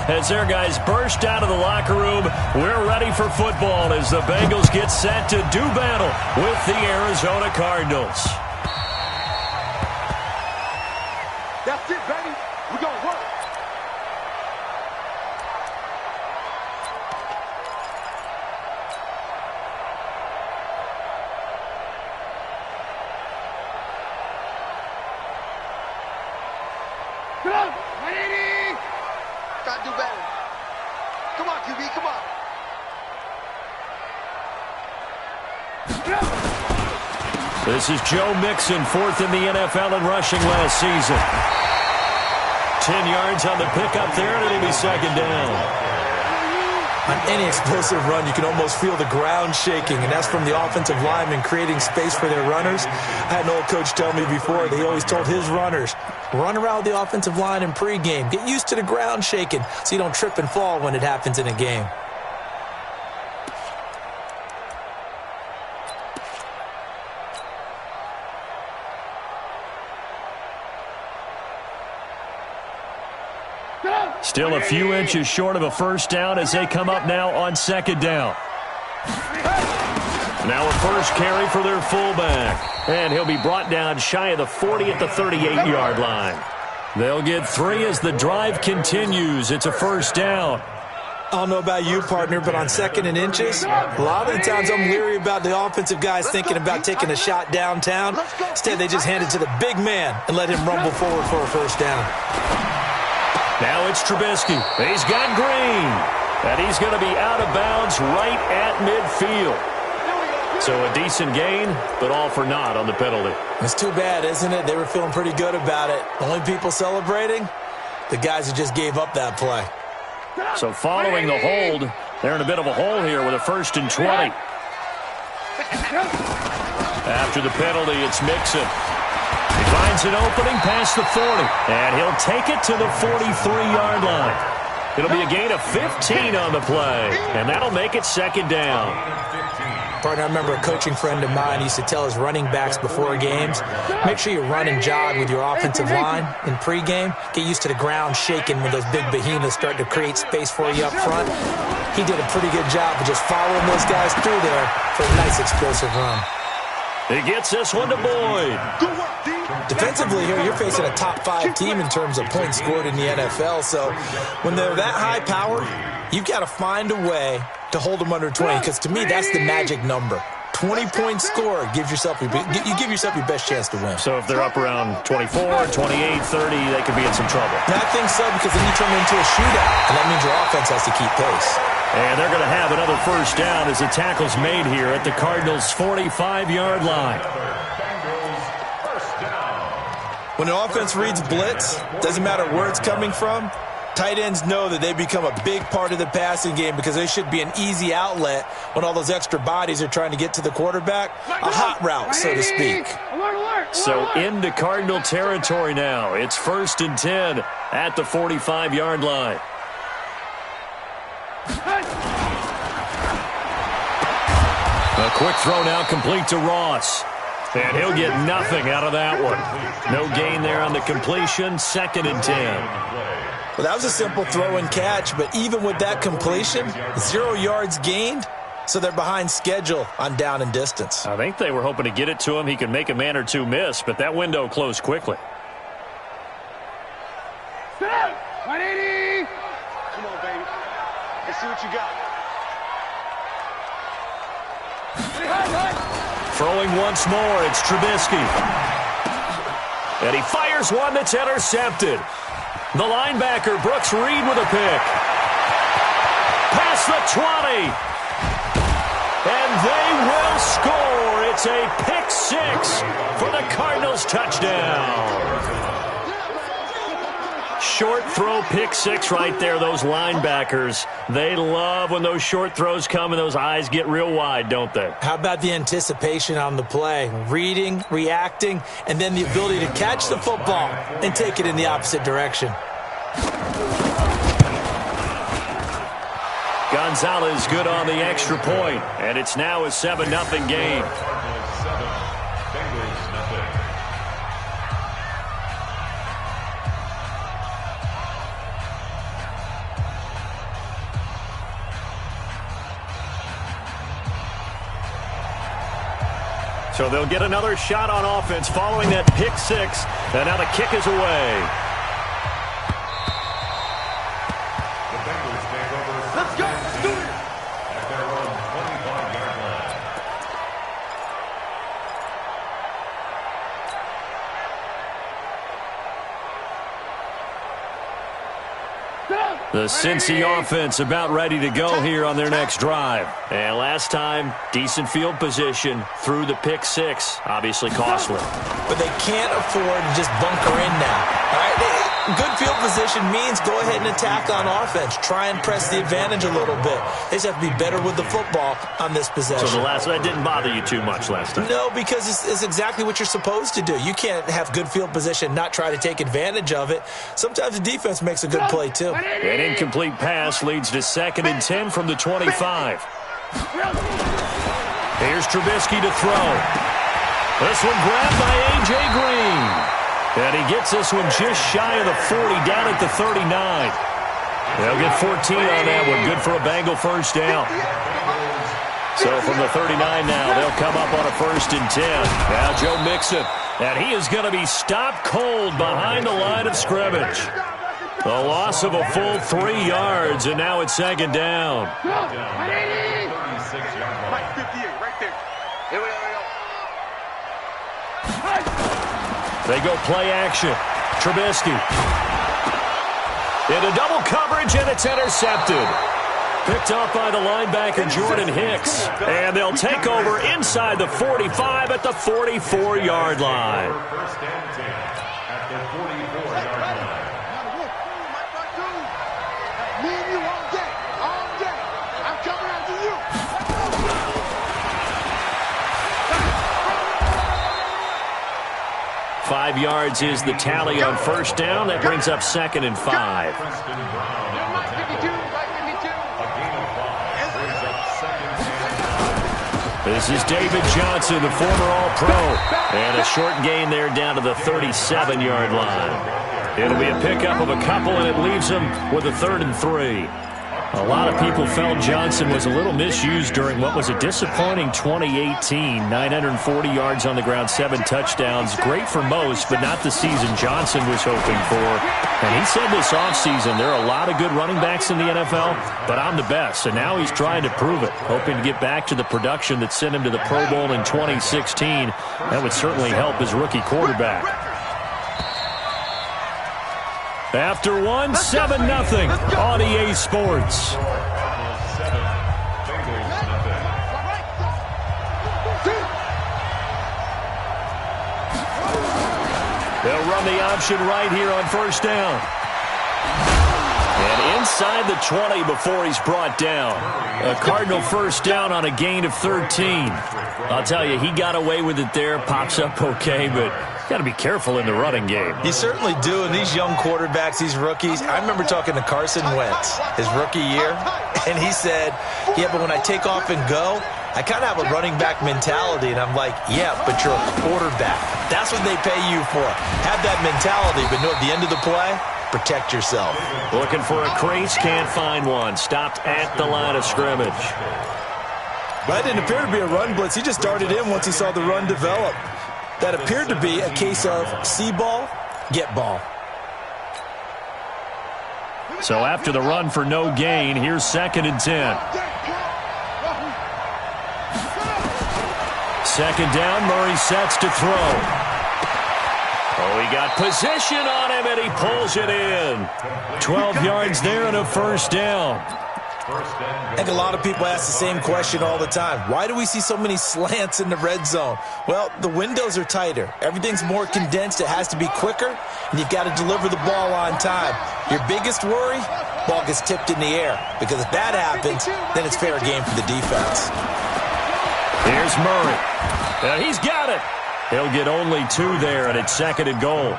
as their guys burst out of the locker room. We're ready for football as the Bengals get set to do battle with the Arizona Cardinals. That's it, baby. We're going to work. Come on, 180. Try to do better. Come on, QB, come on. This is Joe Mixon, fourth in the NFL in rushing last season. 10 yards on the pickup there, and it'll be second down. On any explosive run, you can almost feel the ground shaking, and that's from the offensive linemen creating space for their runners. I had an old coach tell me before, he always told his runners, run around the offensive line in pregame. Get used to the ground shaking so you don't trip and fall when it happens in a game. Still a few inches short of a first down as they come up now on second down. Now a first carry for their fullback. And he'll be brought down shy of the 40 at the 38-yard line. They'll get 3 as the drive continues. It's a first down. I don't know about you, partner, but on second and inches, a lot of the times I'm leery about the offensive guys thinking about taking a shot downtown. Instead, they just hand it to the big man and let him rumble forward for a first down. Now it's Trubisky. He's got Green. And he's going to be out of bounds right at midfield. So a decent gain, but all for naught on the penalty. It's too bad, isn't it? They were feeling pretty good about it. Only people celebrating? The guys who just gave up that play. So following the hold, they're in a bit of a hole here with a 1st and 20. After the penalty, it's Mixon. He finds an opening past the 40, and he'll take it to the 43-yard line. It'll be a gain of 15 on the play, and that'll make it second down. Partner, I remember a coaching friend of mine used to tell his running backs before games, make sure you run and jog with your offensive line in pregame. Get used to the ground shaking when those big behemoths start to create space for you up front. He did a pretty good job of just following those guys through there for a nice explosive run. He gets this one to Boyd. Defensively here, you're facing a top-5 team in terms of points scored in the NFL. So when they're that high power, you've got to find a way to hold them under 20. Because to me, that's the magic number. 20 points scored gives yourself you give yourself your best chance to win. So if they're up around 24, 28, 30, they could be in some trouble. And I think so, because then you turn it into a shootout, and that means your offense has to keep pace. And they're going to have another first down as the tackle's made here at the Cardinals' 45-yard line. When an offense reads blitz, doesn't matter where it's coming from, tight ends know that they become a big part of the passing game because they should be an easy outlet when all those extra bodies are trying to get to the quarterback. A hot route, so to speak. So into Cardinal territory now. It's 1st and 10 at the 45-yard line. A quick throw now complete to Ross. And he'll get nothing out of that one. No gain there on the completion. 2nd and 10. Well, that was a simple throw and catch, but even with that completion, 0 yards gained, so they're behind schedule on down and distance. I think they were hoping to get it to him. He could make a man or two miss, but that window closed quickly. 180. Come on, baby. Let's see what you got. Throwing once more, it's Trubisky. And he fires one that's intercepted. The linebacker, Brooks Reed, with a pick. Past the 20. And they will score. It's a pick 6 for the Cardinals touchdown. Short throw, pick 6 right there. Those linebackers, they love when those short throws come and those eyes get real wide, don't they? How about the anticipation on the play? Reading, reacting, and then the ability to catch the football and take it in the opposite direction. Gonzalez good on the extra point, and it's now a 7-0 game. So they'll get another shot on offense following that pick six. And now the kick is away. Let's go. Do it. At their own 25-yard line. The Cincy offense about ready to go here on their next drive. And last time, decent field position through the pick six. Obviously costly. But they can't afford to just bunker in now. All right? Good field position means go ahead and attack on offense. Try and press the advantage a little bit. They just have to be better with the football on this possession. So that didn't bother you too much last time? No, because it's exactly what you're supposed to do. You can't have good field position, not try to take advantage of it. Sometimes the defense makes a good play, too. An incomplete pass leads to 2nd and 10 from the 25. Here's Trubisky to throw. This one grabbed by A.J. Green. And he gets this one just shy of the 40, down at the 39. They'll get 14 on that one. Good for a Bengal first down. So from the 39 now, they'll come up on a 1st and 10. Now Joe Mixon. And he is going to be stopped cold behind the line of scrimmage. The loss of a full 3 yards, and now it's 2nd down. Mike, 58, right there. Here we go. They go play action. Trubisky. Into double coverage, and it's intercepted. Picked off by the linebacker, Jordan Hicks. And they'll take over inside the 45 at the 44-yard line. First and 10 at the 44-yard line. Me and you all day. All day. I'm coming after you. 5 yards is the tally on 1st down. That brings up 2nd and 5. Preston Brown on the tackle. A gain of 5 brings up 2nd and 10. This is David Johnson, the former All-Pro. And a short gain there down to the 37-yard line. It'll be a pickup of a couple, and it leaves them with a 3rd and 3. A lot of people felt Johnson was a little misused during what was a disappointing 2018. 940 yards on the ground, 7 touchdowns. Great for most, but not the season Johnson was hoping for. And he said this offseason, there are a lot of good running backs in the NFL, but I'm the best. And now he's trying to prove it, hoping to get back to the production that sent him to the Pro Bowl in 2016. That would certainly help his rookie quarterback. After one, 7-0 on EA Sports. They'll run the option right here on 1st down. And inside the 20 before he's brought down. A Cardinal 1st down on a gain of 13. I'll tell you, he got away with it there. Pops up okay, but got to be careful in the running game. You certainly do, and these young quarterbacks, these rookies. I remember talking to Carson Wentz his rookie year, and he said, yeah, but when I take off and go, I kind of have a running back mentality. And I'm like, yeah, but you're a quarterback. That's what they pay you for. Have that mentality, but know at the end of the play, protect yourself. Looking for a crease, can't find one. Stopped at the line of scrimmage. But it didn't appear to be a run blitz. He just darted in once he saw the run develop. That appeared to be a case of see ball, get ball. So after the run for no gain, here's 2nd and 10. 2nd down, Murray sets to throw. Oh, he got position on him, and he pulls it in. 12 yards there and a 1st down. I think a lot of people ask the same question all the time. Why do we see so many slants in the red zone? Well, the windows are tighter. Everything's more condensed. It has to be quicker, and you've got to deliver the ball on time. Your biggest worry, ball gets tipped in the air. Because if that happens, then it's fair game for the defense. Here's Murray. He's got it. He'll get only 2 there, and it's 2nd and goal.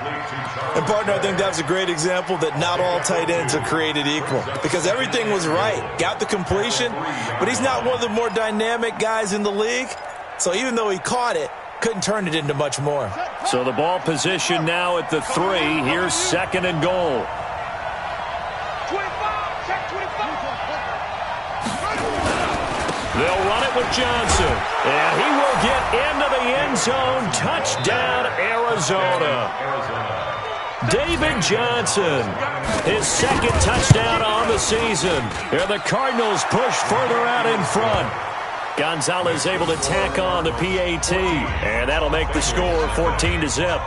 And, partner, I think that was a great example that not all tight ends are created equal. Because everything was right. Got the completion, but he's not one of the more dynamic guys in the league. So even though he caught it, couldn't turn it into much more. So the ball position now at the 3. Here's 2nd and goal. 25, check 25. They'll run it with Johnson. And he will get into the end zone. Touchdown, Arizona. David Johnson, his second touchdown on the season. And the Cardinals push further out in front. Gonzalez able to tack on the PAT. And that'll make the score 14-0.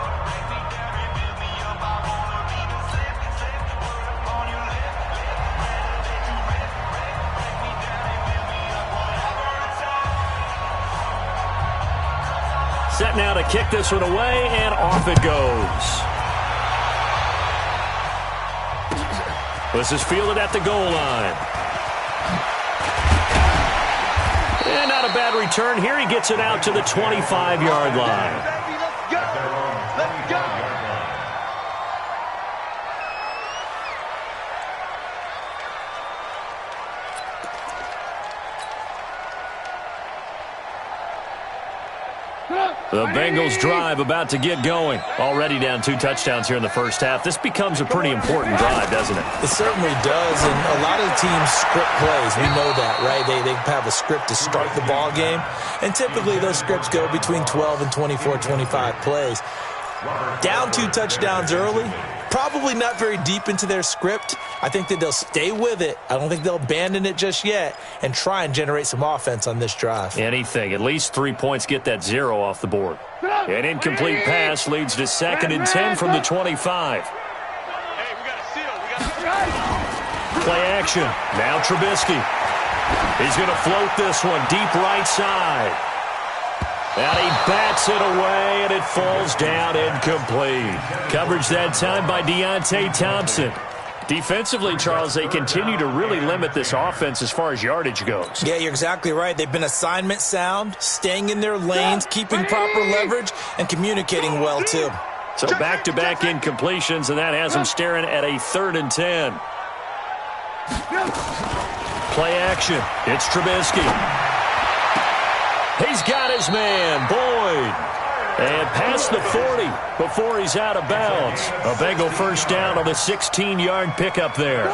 Set now to kick this one away, and off it goes. This is fielded at the goal line. And not a bad return here. He gets it out to the 25-yard line. Let's go. Let's go. The Bengals drive about to get going. Already down 2 touchdowns here in the first half. This becomes a pretty important drive, doesn't it? It certainly does, and a lot of the teams script plays. We know that, right? They have a script to start the ball game, and typically those scripts go between 12 and 24, 25 plays. Down 2 touchdowns early, probably not very deep into their script. I think that they'll stay with it. I don't think they'll abandon it just yet and try and generate some offense on this drive. Anything. At least 3 points, get that 0 off the board. An incomplete pass leads to 2nd and 10 from the 25. Hey, we got a seal. We got a Play action. Now Trubisky. He's going to float this one deep right side. And he bats it away, and it falls down incomplete. Coverage that time by Deontay Thompson. Defensively, Charles, they continue to really limit this offense as far as yardage goes. Yeah, you're exactly right. They've been assignment sound, staying in their lanes, keeping proper leverage, and communicating well, too. So back-to-back incompletions, and that has them staring at a 3rd and 10. Play action. It's Trubisky. He's got his man, Boyd. And past the 40 before he's out of bounds. A Bengal first down on the 16-yard pickup there.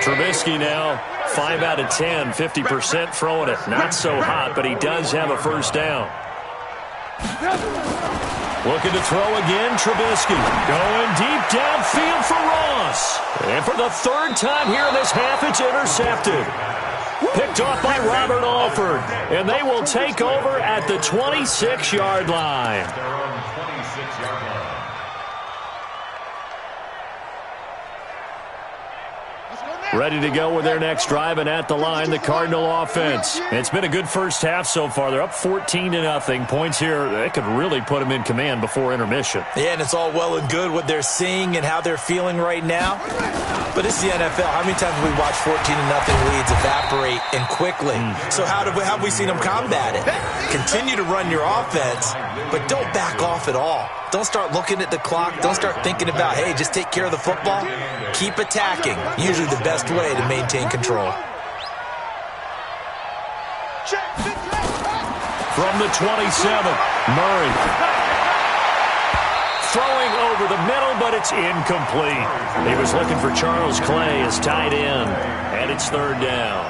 Trubisky now 5 out of 10, 50% throwing it. Not so hot, but he does have a first down. Looking to throw again, Trubisky. Going deep downfield for Ross. And for the 3rd time here in this half, it's intercepted. Picked off by Robert Alford. And they will take over at the 26-yard line. Ready to go with their next drive, and at the line, the Cardinal offense. It's been a good first half so far. They're up 14-0. Points here, they could really put them in command before intermission. Yeah, and it's all well and good what they're seeing and how they're feeling right now. But it's the NFL. How many times have we watched 14-0 leads evaporate and quickly? So how have we seen them combat it? Continue to run your offense, but don't back off at all. Don't start looking at the clock. Don't start thinking about, hey, just take care of the football. Keep attacking. Usually the best way to maintain control. From the 27, Murray. Throwing over the middle, but it's incomplete. He was looking for Charles Clay as tight end, and it's 3rd down.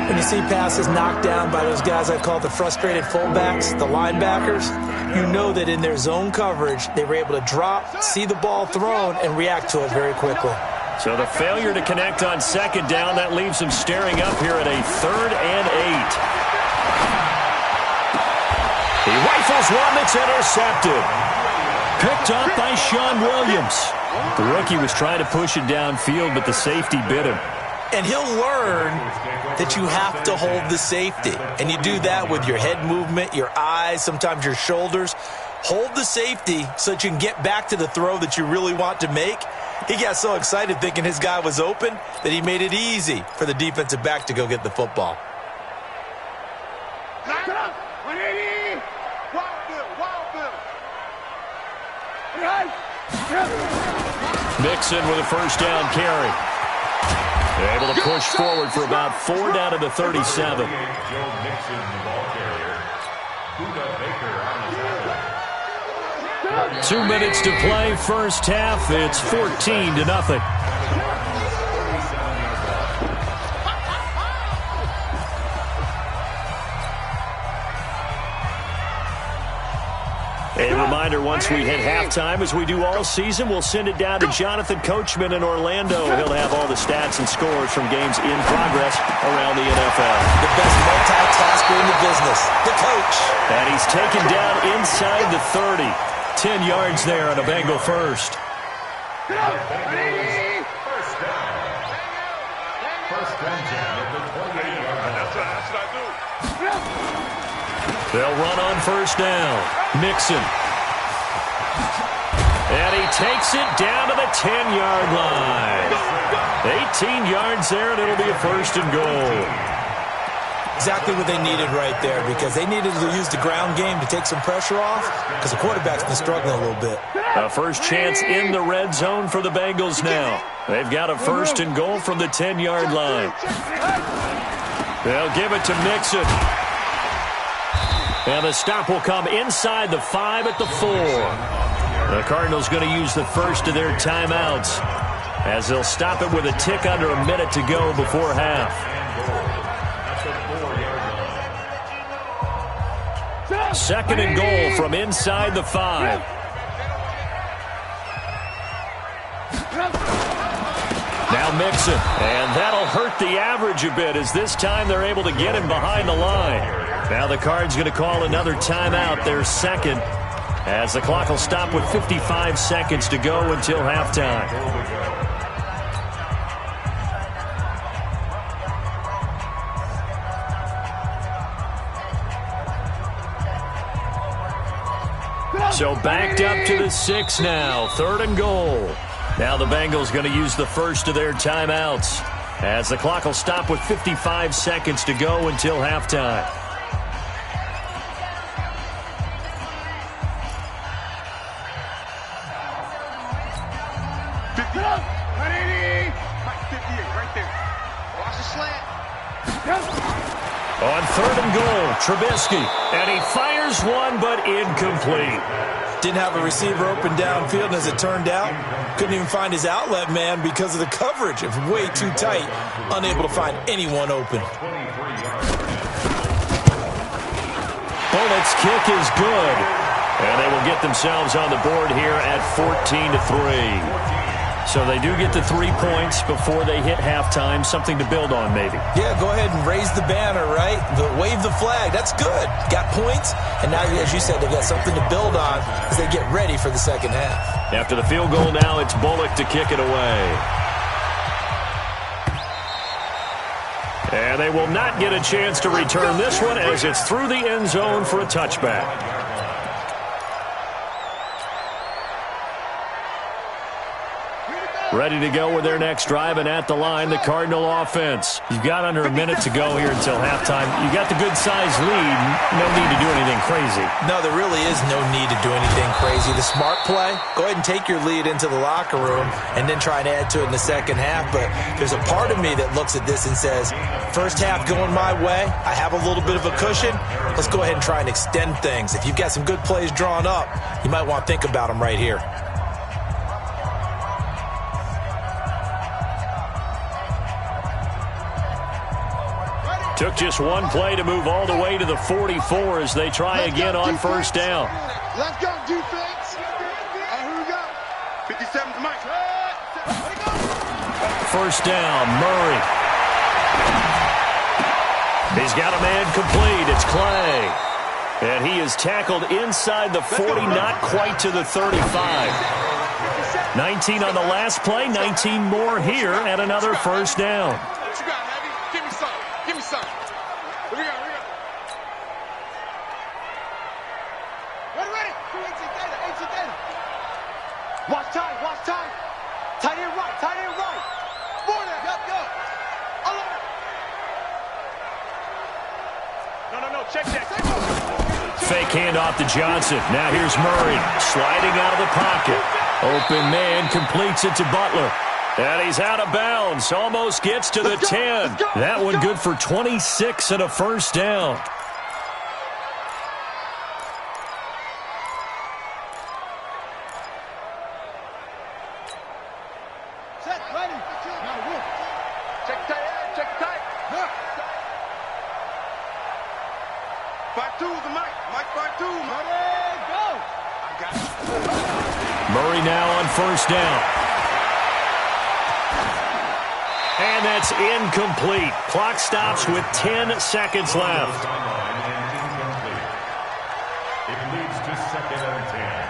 When you see passes knocked down by those guys I call the frustrated fullbacks, the linebackers, you know that in their zone coverage, they were able to drop, see the ball thrown, and react to it very quickly. So the failure to connect on 2nd down, that leaves him staring up here at a 3rd and 8. He rifles one that's intercepted. Picked up by Sean Williams. The rookie was trying to push it downfield, but the safety bit him. And he'll learn that you have to hold the safety. And you do that with your head movement, your eyes, sometimes your shoulders. Hold the safety so that you can get back to the throw that you really want to make. He got so excited thinking his guy was open that he made it easy for the defensive back to go get the football. Mixon with a first down carry. They're able to push forward for about 4 down to the 37. 2 minutes to play, first half. It's 14-0. reminder, once we hit halftime, as we do all season, we'll send it down to Jonathan Coachman in Orlando. He'll have all the stats and scores from games in progress around the NFL. The best multitasker in the business, the coach. And he's taken down inside the 30. 10 yards there on a Bengal first. They'll run on first down. Mixon. And he takes it down to the 10-yard line. 18 yards there, and it'll be a first and goal. Exactly what they needed right there, because they needed to use the ground game to take some pressure off, because the quarterback's been struggling a little bit. A first chance in the red zone for the Bengals now. They've got a first and goal from the 10-yard line. They'll give it to Mixon. And the stop will come inside the 5 at the 4. The Cardinals going to use the first of their timeouts, as they'll stop it with a tick under a minute to go before half. Second and goal from inside the 5. Now Mixon, and that'll hurt the average a bit, as this time they're able to get him behind the line. Now the Cards going to call another timeout, their second, as the clock will stop with 55 seconds to go until halftime. So backed up to the 6 now. Third and goal. Now the Bengals going to use the first of their timeouts, as the clock will stop with 55 seconds to go until halftime. On third and goal, Trubisky, and he fires one, but incomplete. Didn't have a receiver open downfield, and as it turned out, couldn't even find his outlet man because of the coverage. It was way too tight, unable to find anyone open. Bullock's kick is good, and they will get themselves on the board here at 14-3. So they do get the 3 points before they hit halftime, something to build on maybe. Yeah, go ahead and raise the banner, right? But wave the flag. That's good. Got points, and now, as you said, they got something to build on as they get ready for the second half. After the field goal now, it's Bullock to kick it away. And they will not get a chance to return this one, as it's through the end zone for a touchback. Ready to go with their next drive, and at the line, the Cardinal offense. You've got under a minute to go here until halftime. You got the good-sized lead. No need to do anything crazy. No, there really is no need to do anything crazy. The smart play, go ahead and take your lead into the locker room and then try and add to it in the second half. But there's a part of me that looks at this and says, first half going my way, I have a little bit of a cushion. Let's go ahead and try and extend things. If you've got some good plays drawn up, you might want to think about them right here. Took just one play to move all the way to the 44 as they try again on first down. Let's go, defense. And here we go. 57 to Mike. First down, Murray. He's got a man complete. It's Clay. And he is tackled inside the 40, not quite to the 35. 19 on the last play, 19 more here, and another first down. What you got, Heavy? Give me some. Give me some. What we got? Ready. Watch time. Tight end right. More there. Yup. No. Check that. Fake handoff to Johnson. Now here's Murray sliding out of the pocket. Open man completes it to Butler. And he's out of bounds. Almost gets to the 10. That one good for 26 and a first down. Set, ready. Check tight. 5-2 the Mike. Mike 5-2, Mike. Ready, go. I got it. Murray now on first down. And that's incomplete. Clock stops with 10 seconds left. It leads to 2nd and 10.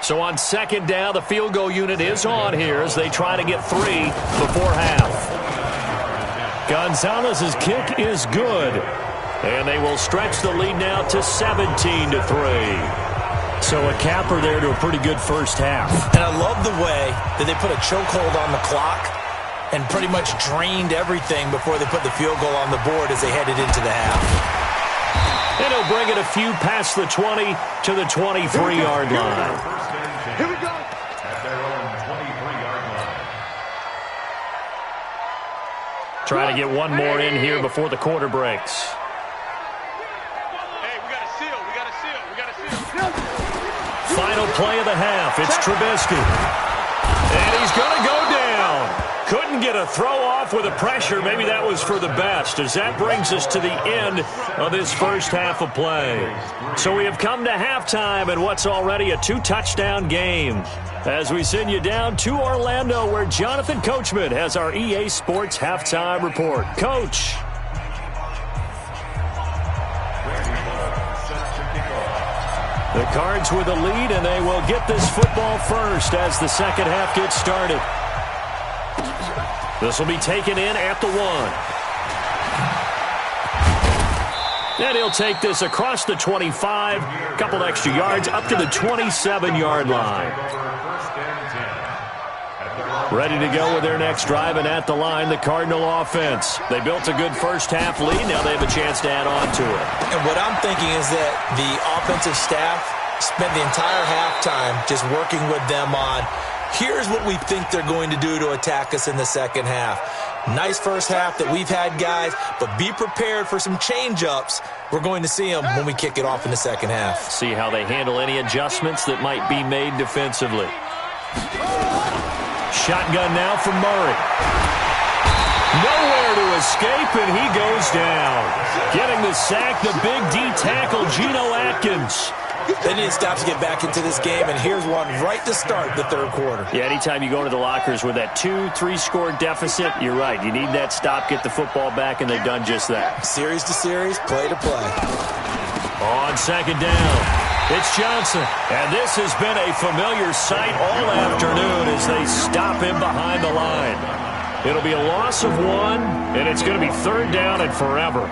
So on second down, the field goal unit is on here as they try to get 3 before half. Gonzalez's kick is good. And they will stretch the lead now to 17-3. So a capper there to a pretty good first half. And I love the way that they put a chokehold on the clock and pretty much drained everything before they put the field goal on the board as they headed into the half. And he'll bring it a few past the 20 to the 23-yard line. Here we go. At their own 23-yard line. Trying to get one more in here before the quarter breaks. Hey, we got a seal. We got a seal. We got a seal. Final play of the half. It's Trubisky. And he's going to go down. Couldn't get a throw off with the pressure. Maybe that was for the best, as that brings us to the end of this first half of play. So we have come to halftime in what's already a 2-touchdown game. As we send you down to Orlando, where Jonathan Coachman has our EA Sports halftime report. Coach. The Cards with the lead, and they will get this football first as the second half gets started. This will be taken in at the 1. And he'll take this across the 25, a couple extra yards, up to the 27-yard line. Ready to go with their next drive, and at the line, the Cardinal offense. They built a good first half lead. Now they have a chance to add on to it. And what I'm thinking is that the offensive staff spent the entire halftime just working with them on, here's what we think they're going to do to attack us in the second half. Nice first half that we've had, guys, but be prepared for some change-ups. We're going to see them when we kick it off in the second half. See how they handle any adjustments that might be made defensively. Shotgun now from Murray. Nowhere to escape, and he goes down. Getting the sack, the big D tackle, Geno Atkins. They need to stop to get back into this game, and here's one right to start the third quarter. Yeah, anytime you go to the lockers with that 2-3 score deficit, you're right. You need that stop, get the football back, and they've done just that. Series to series, play to play. On second down, it's Johnson. And this has been a familiar sight all afternoon as they stop him behind the line. It'll be a loss of 1, and it's going to be third down and forever.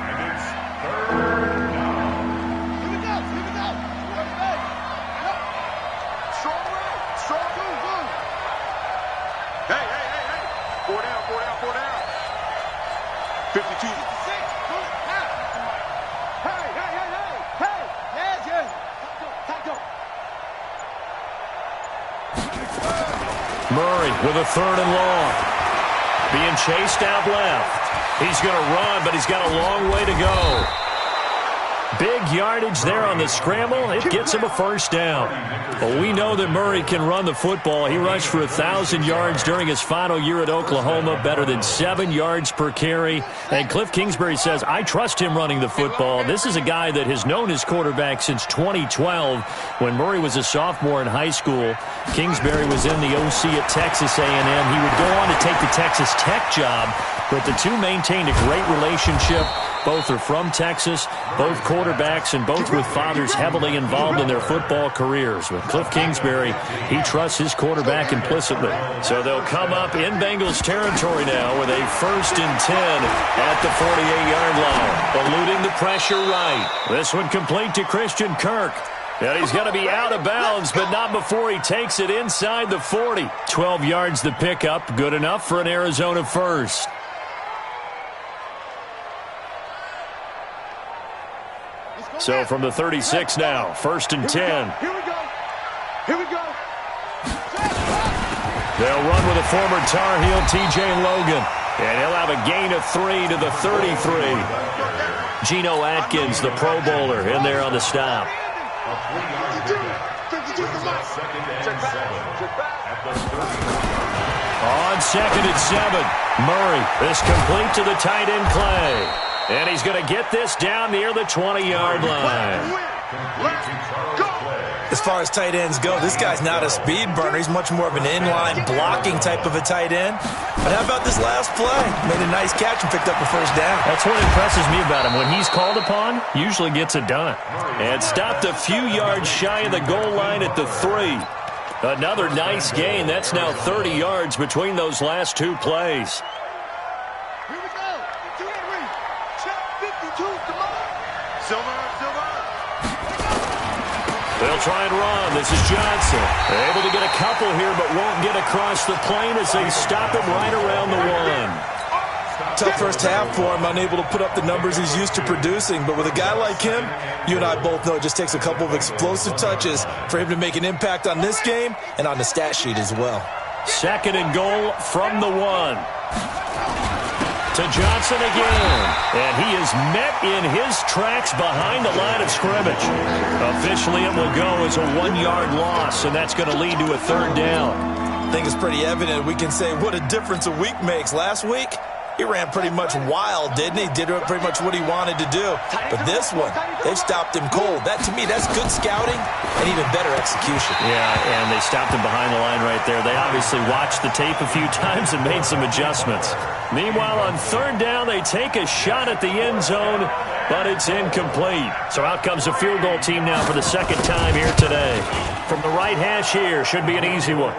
Murray with a third and long. Being chased out left. He's going to run, but he's got a long way to go. Big yardage there on the scramble. It gets him a first down. Well, we know that Murray can run the football. He rushed for 1,000 yards during his final year at Oklahoma, better than 7 yards per carry. And Cliff Kingsbury says, I trust him running the football. This is a guy that has known his quarterback since 2012 when Murray was a sophomore in high school. Kingsbury was in the OC at Texas A&M. He would go on to take the Texas Tech job, but the two maintained a great relationship. Both are from Texas, both quarterbacks, and both with fathers heavily involved in their football careers. With Cliff Kingsbury, he trusts his quarterback implicitly. So they'll come up in Bengals territory now with a 1st and 10 at the 48-yard line. Eluding the pressure right. This one complete to Christian Kirk. And he's going to be out of bounds, but not before he takes it inside the 40. 12 yards the pickup, good enough for an Arizona first. So from the 36 now, 1st and 10. Here we go. Here we go. They'll run with a former Tar Heel, TJ Logan. And he'll have a gain of 3 to the 33. Geno Atkins, the Pro Bowler, in there on the stop. On 2nd and 7, Murray. This complete to the tight end Clay. And he's going to get this down near the 20-yard line. Let's go. As far as tight ends go, this guy's not a speed burner. He's much more of an inline blocking type of a tight end. But how about this last play? Made a nice catch and picked up a first down. That's what impresses me about him. When he's called upon, usually gets it done. And stopped a few yards shy of the goal line at the 3. Another nice gain. That's now 30 yards between those last two plays. Here we go. 2 and 3. Check 52. Come on. Silver. They'll try and run. This is Johnson. They're able to get a couple here, but won't get across the plane as they stop him right around the 1. Tough first half for him, unable to put up the numbers he's used to producing. But with a guy like him, you and I both know it just takes a couple of explosive touches for him to make an impact on this game and on the stat sheet as well. 2nd and goal from the 1. To Johnson again. And he is met in his tracks behind the line of scrimmage. Officially, it will go as a 1-yard loss, and that's going to lead to a 3rd down. I think it's pretty evident we can say what a difference a week makes. Last week, he ran pretty much wild, didn't he? Did pretty much what he wanted to do. But this one, they've stopped him cold. That, to me, that's good scouting and even better execution. Yeah, and they stopped him behind the line right there. They obviously watched the tape a few times and made some adjustments. Meanwhile, on 3rd down, they take a shot at the end zone, but it's incomplete. So out comes the field goal team now for the 2nd time here today. From the right hash here, should be an easy one.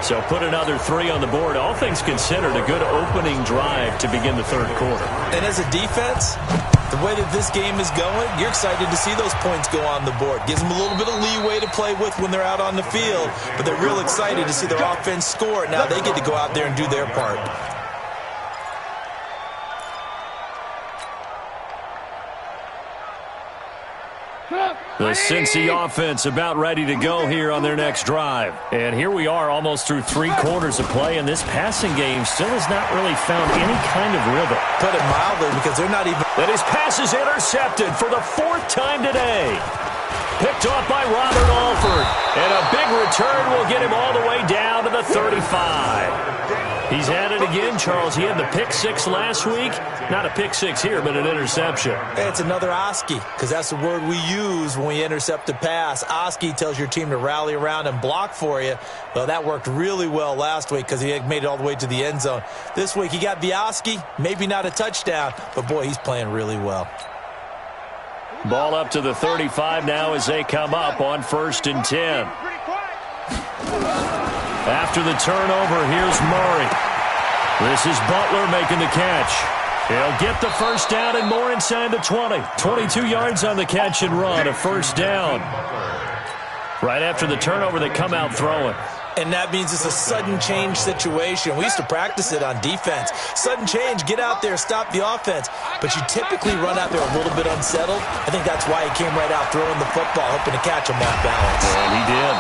So put another 3 on the board. All things considered, a good opening drive to begin the 3rd quarter. And as a defense, the way that this game is going, you're excited to see those points go on the board. Gives them a little bit of leeway to play with when they're out on the field, but they're real excited to see their offense score. Now they get to go out there and do their part. The Cincy offense about ready to go here on their next drive. And here we are almost through 3 quarters of play, and this passing game still has not really found any kind of rhythm. Put it mildly, because they're not even... And his pass is intercepted for the 4th time today. Picked off by Robert Alford. And a big return will get him all the way down to the 35. He's at it again, Charles. He had the pick 6 last week. Not a pick 6 here, but an interception. It's another Oski, because that's the word we use when we intercept a pass. Oski tells your team to rally around and block for you. Well, that worked really well last week because he made it all the way to the end zone. This week he got the Oski, maybe not a touchdown, but boy, he's playing really well. Ball up to the 35 now as they come up on 1st and 10. After the turnover, here's Murray. This is Butler making the catch. He'll get the first down and more inside the 20. 22 yards on the catch and run, a first down. Right after the turnover, they come out throwing. And that means it's a sudden change situation. We used to practice it on defense. Sudden change, get out there, stop the offense. But you typically run out there a little bit unsettled. I think that's why he came right out throwing the football, hoping to catch him off balance. And he did.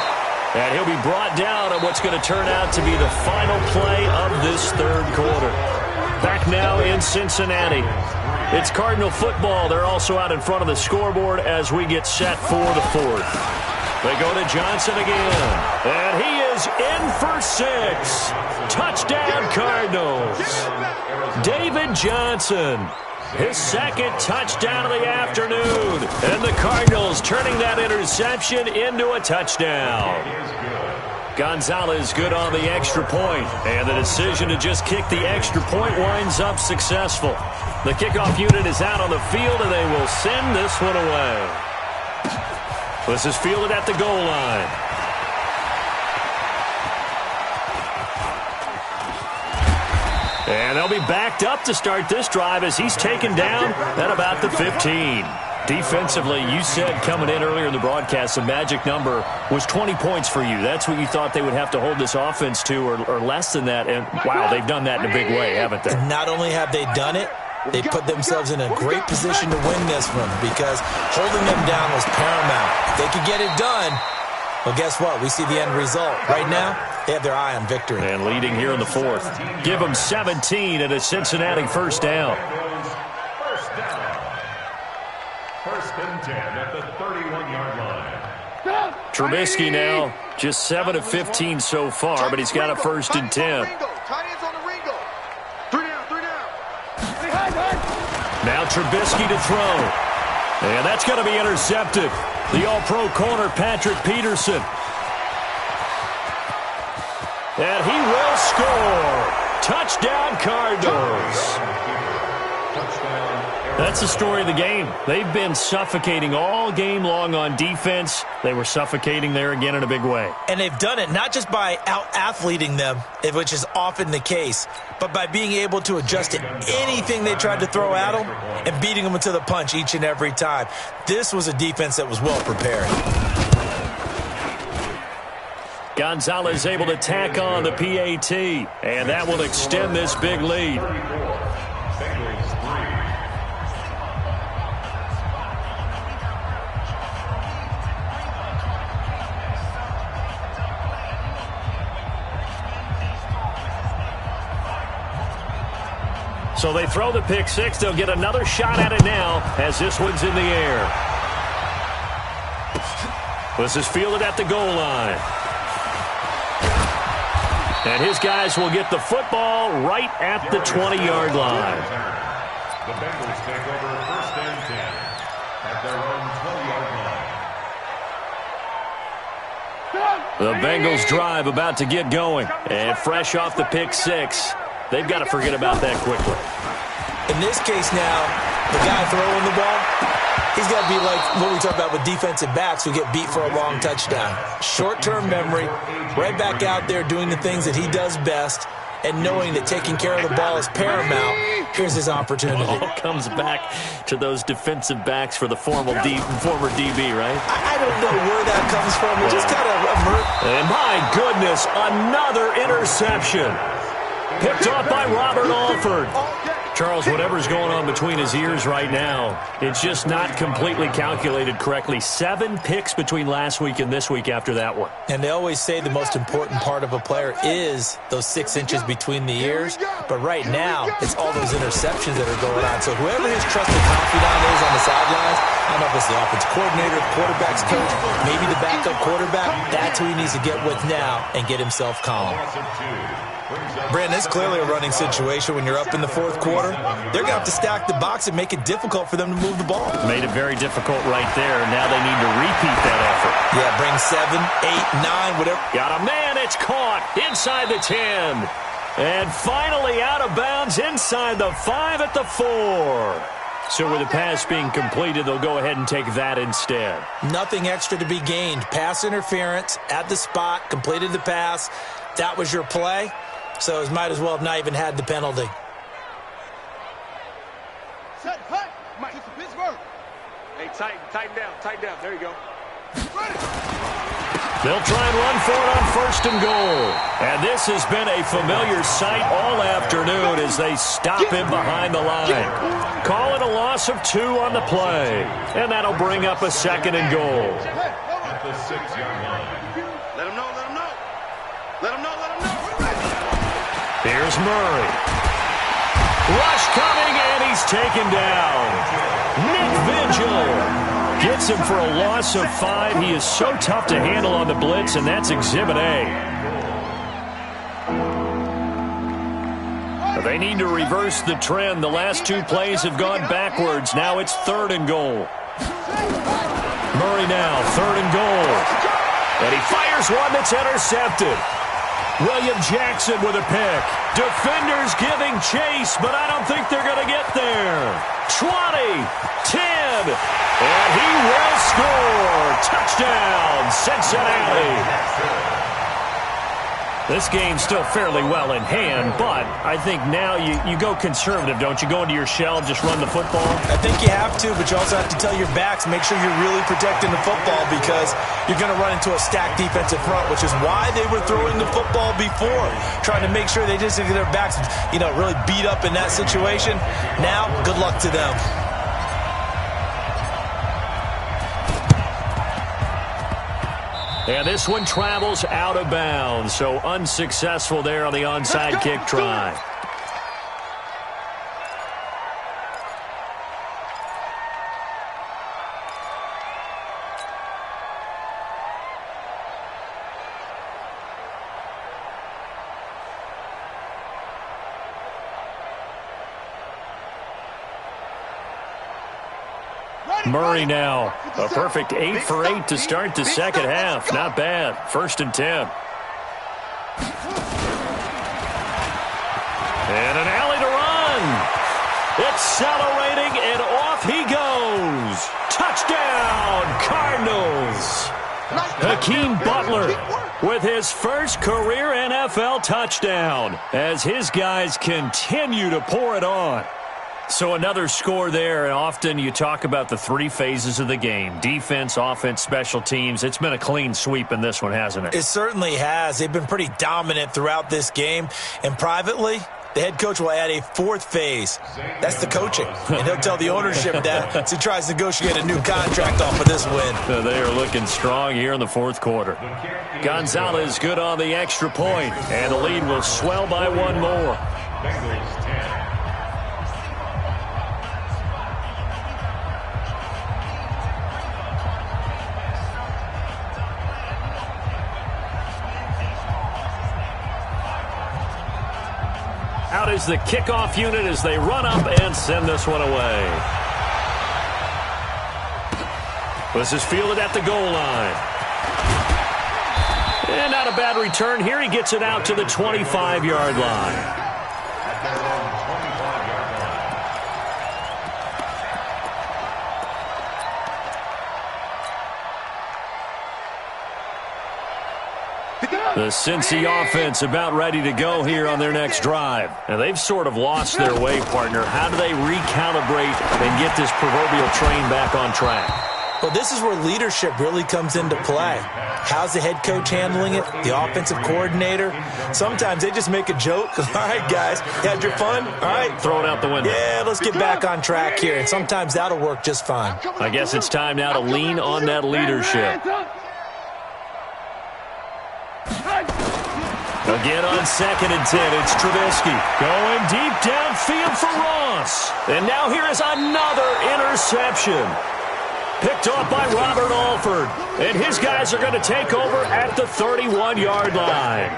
And he'll be brought down on what's going to turn out to be the final play of this 3rd quarter. Back now in Cincinnati. It's Cardinal football. They're also out in front of the scoreboard as we get set for the 4th. They go to Johnson again. And he is in for 6. Touchdown, Cardinals. David Johnson. His 2nd touchdown of the afternoon. And the Cardinals turning that interception into a touchdown. Gonzalez good on the extra point. And the decision to just kick the extra point winds up successful. The kickoff unit is out on the field, and they will send this one away. This is fielded at the goal line. And they'll be backed up to start this drive as he's taken down at about the 15. Defensively, you said coming in earlier in the broadcast, the magic number was 20 points for you. That's what you thought they would have to hold this offense to, or less than that. And, wow, they've done that in a big way, haven't they? Not only have they done it, they put themselves in a great position to win this one because holding them down was paramount. If they could get it done, well, guess what? We see the end result. Right now, they have their eye on victory. And leading here in the 4th. Give them 17 and a Cincinnati first down. First and 10 at the 31-yard line. Trubisky now just 7 of 15 so far, but he's got a first and 10. Now Trubisky to throw. And that's going to be intercepted. The All-Pro corner, Patrick Peterson. And he will score. Touchdown, Cardinals. That's the story of the game. They've been suffocating all game long on defense. They were suffocating there again in a big way. And they've done it not just by out-athleting them, which is often the case, but by being able to adjust to anything they tried to throw at them and beating them to the punch each and every time. This was a defense that was well prepared. Gonzalez able to tack on the PAT, and that will extend this big lead. So they throw the pick six. They'll get another shot at it now as this one's in the air. This is fielded at the goal line. And his guys will get the football right at the 20-yard line. The Bengals take over 1st and 10 at their own 20-yard line. The Bengals drive about to get going. And fresh off the pick six, they've got to forget about that quickly. In this case now, the guy throwing the ball, he's got to be like what we talk about with defensive backs who get beat for a long touchdown. Short-term memory, right back out there doing the things that he does best, and knowing that taking care of the ball is paramount. Here's his opportunity. It all comes back to those defensive backs for the former DB, right? I don't know where that comes from. It just kind of and my goodness, another interception. Picked off by Robert Alford. Charles, whatever's going on between his ears right now, it's just not completely calculated correctly. 7 picks between last week and this week after that one. And they always say the most important part of a player is those 6 inches between the ears. But right now, it's all those interceptions that are going on. So whoever his trusted confidant is on the sidelines, I don't know if it's the offensive coordinator, the quarterback's coach, maybe the backup quarterback, that's who he needs to get with now and get himself calm. Brandon, it's clearly a running situation when you're up in the 4th quarter. They're going to have to stack the box and make it difficult for them to move the ball. Made it very difficult right there. Now they need to repeat that effort. Yeah, bring 7, 8, 9, whatever. Got a man. It's caught inside the 10. And finally out of bounds inside the 5 at the 4. So with the pass being completed, they'll go ahead and take that instead. Nothing extra to be gained. Pass interference at the spot, completed the pass. That was your play. So it might as well have not even had the penalty. Set, hut. Mike, it's Pittsburgh. Hey, tighten down. There you go. They'll try and run for it on 1st and goal. And this has been a familiar sight all afternoon as they stop him behind the line. Call it a loss of 2 on the play. And that'll bring up a 2nd and goal. At the 6-yard line. Let him know. Here's Murray. Rush coming, and he's taken down. Nick Vigil gets him for a loss of 5. He is so tough to handle on the blitz, and that's Exhibit A. They need to reverse the trend. The last 2 plays have gone backwards. Now it's 3rd and goal. Murray now, 3rd and goal. And he fires one that's intercepted. William Jackson with a pick. Defenders giving chase, but I don't think they're going to get there. 20, 10, and he will score. Touchdown, Cincinnati. This game's still fairly well in hand, but I think now you go conservative, don't you? Go into your shell, just run the football? I think you have to, but you also have to tell your backs, make sure you're really protecting the football because you're going to run into a stacked defensive front, which is why they were throwing the football before, trying to make sure they just get their backs, really beat up in that situation. Now, good luck to them. And this one travels out of bounds, so unsuccessful there on the onside kick try. Murray now. A perfect 8 for 8 to start the second half. Not bad. 1st and 10. And an alley to run. Accelerating, and off he goes. Touchdown, Cardinals. Hakeem Butler with his first career NFL touchdown as his guys continue to pour it on. So another score there, and often you talk about the 3 phases of the game. Defense, offense, special teams. It's been a clean sweep in this one, hasn't it? It certainly has. They've been pretty dominant throughout this game. And privately, the head coach will add a 4th phase. That's the coaching. And he'll tell the ownership that as he tries to negotiate a new contract off of this win. They are looking strong here in the 4th quarter. Gonzalez good on the extra point, and the lead will swell by 1 more. Out is the kickoff unit as they run up and send this one away. This is fielded at the goal line. And not a bad return here. He gets it out to the 25-yard line. The Cincy offense about ready to go here on their next drive. And they've sort of lost their way, partner. How do they recalibrate and get this proverbial train back on track? Well, this is where leadership really comes into play. How's the head coach handling it? The offensive coordinator? Sometimes they just make a joke. All right, guys, you had your fun? All right. Throw it out the window. Yeah, let's get back on track here. And sometimes that'll work just fine. I guess it's time now to lean on that leadership. Again on 2nd and 10, it's Trubisky going deep downfield for Ross. And now here is another interception. Picked off by Robert Alford. And his guys are going to take over at the 31-yard line.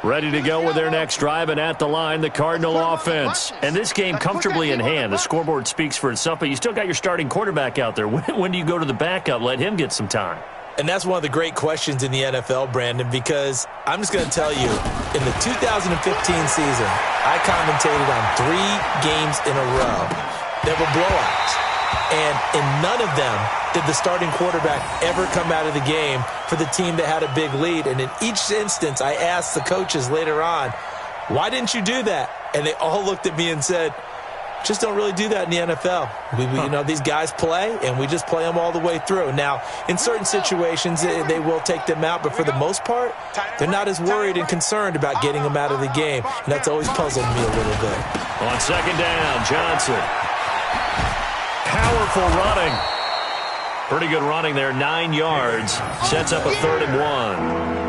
Ready to go with their next drive, and at the line, the Cardinal offense. And this game comfortably in hand. The scoreboard speaks for itself, but you still got your starting quarterback out there. When do you go to the backup? Let him get some time. And that's one of the great questions in the NFL, Brandon, because I'm just going to tell you, in the 2015 season, I commentated on 3 games in a row that were blowouts. And in none of them did the starting quarterback ever come out of the game for the team that had a big lead. And in each instance, I asked the coaches later on, why didn't you do that? And they all looked at me and said, just don't really do that in the NFL. You know, these guys play, and we just play them all the way through. Now, in certain situations, they will take them out, but for the most part, they're not as worried and concerned about getting them out of the game. And that's always puzzled me a little bit. On 2nd down, Johnson. Powerful running. Pretty good running there, 9 yards. Sets up a 3rd and 1.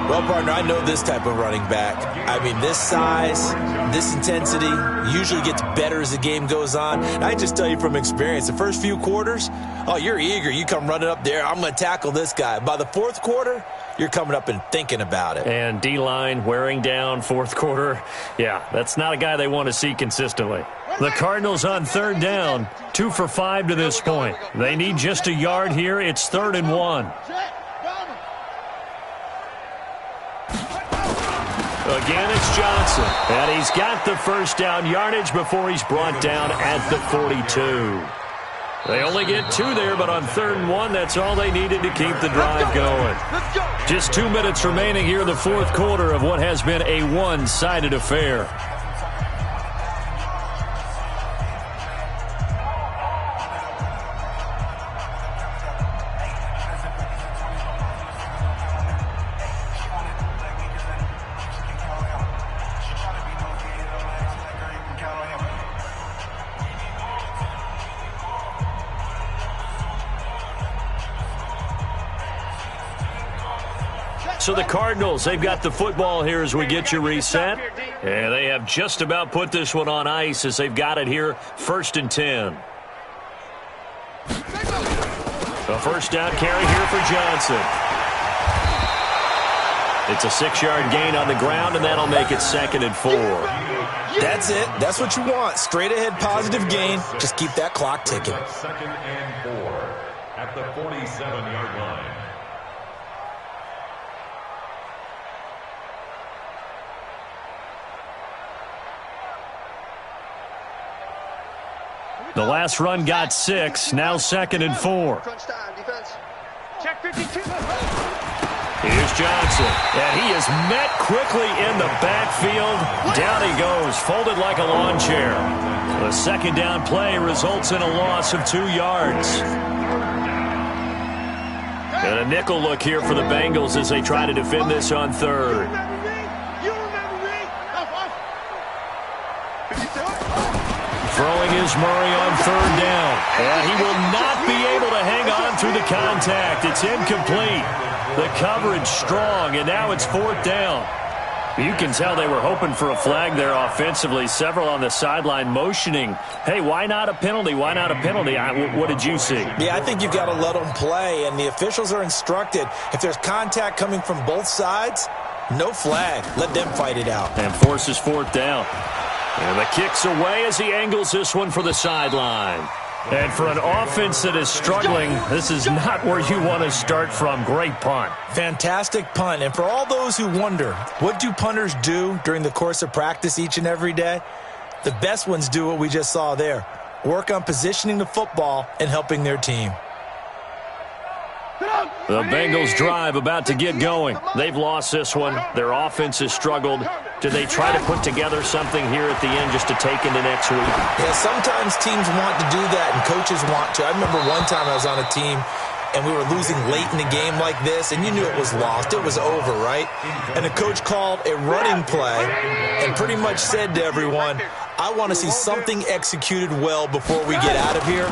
Well, partner, I know this type of running back. I mean, this size, this intensity usually gets better as the game goes on. And I just tell you from experience, the first few quarters, oh, you're eager. You come running up there, I'm going to tackle this guy. By the 4th quarter, you're coming up and thinking about it. And D-line wearing down 4th quarter. Yeah, that's not a guy they want to see consistently. The Cardinals on 3rd down, 2 for 5 to this point. They need just a yard here. It's 3rd and 1. Again, it's Johnson. And he's got the first down yardage before he's brought down at the 42. They only get 2 there, but on 3rd and 1, that's all they needed to keep the drive going. Just 2 minutes remaining here in the 4th quarter of what has been a one-sided affair. So the Cardinals, they've got the football here as we get you reset. And they have just about put this one on ice as they've got it here, 1st and 10. A first down carry here for Johnson. It's a 6-yard gain on the ground, and that'll make it 2nd and 4. That's it. That's what you want. Straight ahead positive gain. Just keep that clock ticking. 2nd and 4 at the 47-yard line. The last run got 6. Now 2nd and 4. Crunch time, defense. Check 52. Here's Johnson, and he is met quickly in the backfield. Down he goes, folded like a lawn chair. The 2nd down play results in a loss of 2 yards. And a nickel look here for the Bengals as they try to defend this on 3rd. Throwing is Murray on 3rd down. And he will not be able to hang on through the contact. It's incomplete. The coverage strong, and now it's 4th down. You can tell they were hoping for a flag there offensively. Several on the sideline motioning, hey, why not a penalty? Why not a penalty? What did you see? Yeah, I think you've got to let them play, and the officials are instructed. If there's contact coming from both sides, no flag. Let them fight it out. And forces 4th down. And the kick's away as he angles this one for the sideline. And for an offense that is struggling, this is not where you want to start from. Great punt. Fantastic punt. And for all those who wonder, what do punters do during the course of practice each and every day? The best ones do what we just saw there. Work on positioning the football and helping their team. The Bengals drive about to get going. They've lost this one. Their offense has struggled. Do they try to put together something here at the end just to take into next week? Yeah, sometimes teams want to do that and coaches want to. I remember one time I was on a team and we were losing late in the game like this, and you knew it was lost. It was over, right? And the coach called a running play and pretty much said to everyone, I want to see something executed well before we get out of here.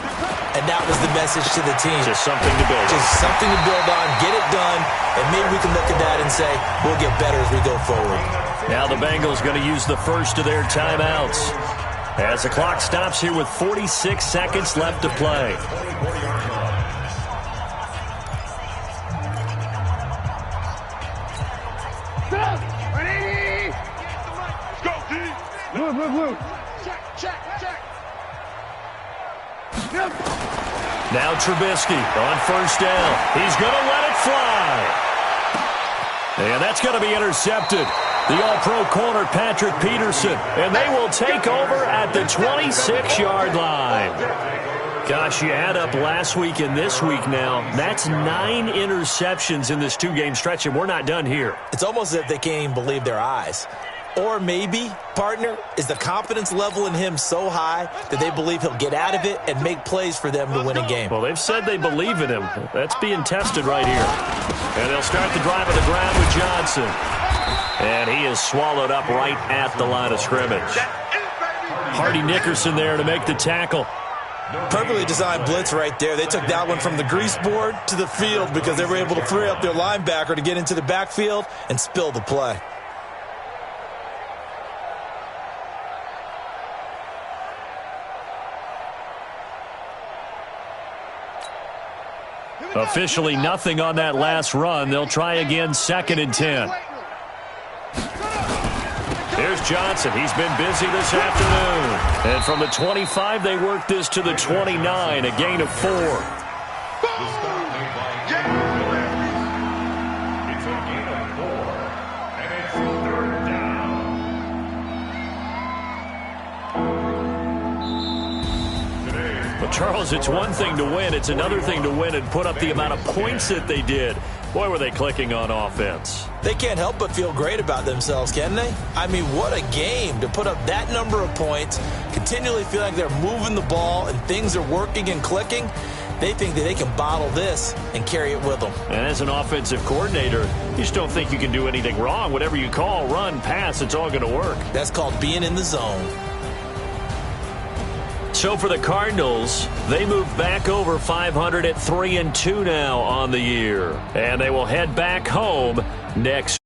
And that was the message to the team. Just something to build on. Just something to build on, get it done, and maybe we can look at that and say, we'll get better as we go forward. Now the Bengals going to use the first of their timeouts as the clock stops here with 46 seconds left to play. Now Trubisky on 1st down. He's going to let it fly. And that's going to be intercepted. The all-pro corner, Patrick Peterson. And they will take over at the 26-yard line. Gosh, you add up last week and this week now. That's 9 interceptions in this 2-game stretch, and we're not done here. It's almost as if they can't even believe their eyes. Or maybe, partner, is the confidence level in him so high that they believe he'll get out of it and make plays for them to win a game. Well, they've said they believe in him. That's being tested right here. And they'll start the drive on the ground with Johnson. And he is swallowed up right at the line of scrimmage. Hardy Nickerson there to make the tackle. Perfectly designed blitz right there. They took that one from the grease board to the field because they were able to free up their linebacker to get into the backfield and spill the play. Officially nothing on that last run. They'll try again 2nd and 10. Here's Johnson. He's been busy this afternoon. And from the 25, they work this to the 29, a gain of 4. It's a gain of 4, and it's 3rd down. Well, Charles, it's one thing to win. It's another thing to win and put up the amount of points that they did. Boy, were they clicking on offense. They can't help but feel great about themselves, can they? I mean, what a game to put up that number of points, continually feel like they're moving the ball and things are working and clicking. They think that they can bottle this and carry it with them. And as an offensive coordinator, you just don't think you can do anything wrong. Whatever you call, run, pass, it's all going to work. That's called being in the zone. So for the Cardinals, they move back over 500 at 3-2 now on the year. And they will head back home next